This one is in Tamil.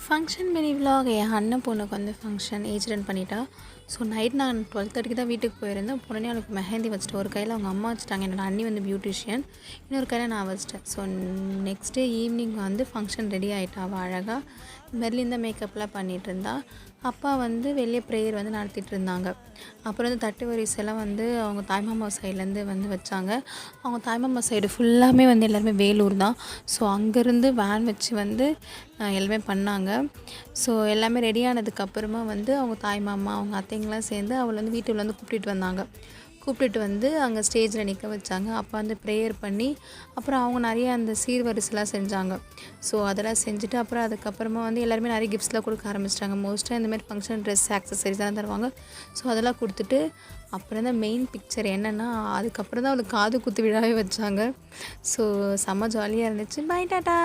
ஃபங்க்ஷன் மினி விலாக் என் அண்ணன் பொண்ணுக்கு வந்து ஃபங்க்ஷன் ஏஜ் அட்டெண்ட் பண்ணிட்டா. ஸோ நைட் நான் 12:30க்கு தான் வீட்டுக்கு போயிருந்தேன். உடனே அவளுக்கு மெஹந்தி வச்சுட்டு ஒரு கையில் அவங்க அம்மா வச்சுட்டாங்க, என்னோடய அண்ணி வந்து பியூட்டிஷியன், இன்னொரு கையில் நான் வச்சிட்டேன். ஸோ நெக்ஸ்ட் டே ஈவினிங் வந்து ஃபங்க்ஷன் ரெடி ஆகிட்டா. அவள் அழகாக மெர்லின் தான் மேக்கப்லாம் பண்ணிகிட்டு இருந்தா. அப்பா வந்து வெளியே ப்ரேயர் வந்து நடத்திட்டு இருந்தாங்க. அப்புறம் வந்து தட்டு வரிசையெல்லாம் வந்து அவங்க தாய்மாமா சைட்லேருந்து வந்து வச்சாங்க. அவங்க தாய்மாமா சைடு ஃபுல்லாமே வந்து எல்லாருமே வேலூர் தான். ஸோ அங்கேருந்து வேன் வச்சு வந்து எல்லாமே பண்ணாங்க. ஸோ எல்லாமே ரெடி ஆனதுக்கப்புறமா வந்து அவங்க தாய்மாமா அவங்க அத்தைங்கெலாம் சேர்ந்து அவளை வந்து வீட்டுக்குள்ள வந்து கூப்பிட்டுட்டு வந்து அங்கே ஸ்டேஜில் நிற்க வச்சாங்க. அப்போ வந்து ப்ரேயர் பண்ணி அப்புறம் அவங்க நிறைய அந்த சீர்வரிசைலாம் செஞ்சாங்க. ஸோ அதெல்லாம் செஞ்சுட்டு அப்புறம் அதுக்கப்புறமா வந்து எல்லாருமே நிறைய கிஃப்ட்ஸ்லாம் கொடுக்க ஆரம்பிச்சிட்டாங்க. மோஸ்ட்டாக இந்தமாதிரி ஃபங்க்ஷன் ட்ரெஸ் ஆக்சசரிஸ் தான் தருவாங்க. ஸோ அதெல்லாம் கொடுத்துட்டு அப்புறம் தான் மெயின் பிக்சர் என்னென்னா, அதுக்கப்புறம் தான் அவளுக்கு காது குத்து விழாவே வச்சாங்க. ஸோ செம்ம ஜாலியாக இருந்துச்சு. Bye tata.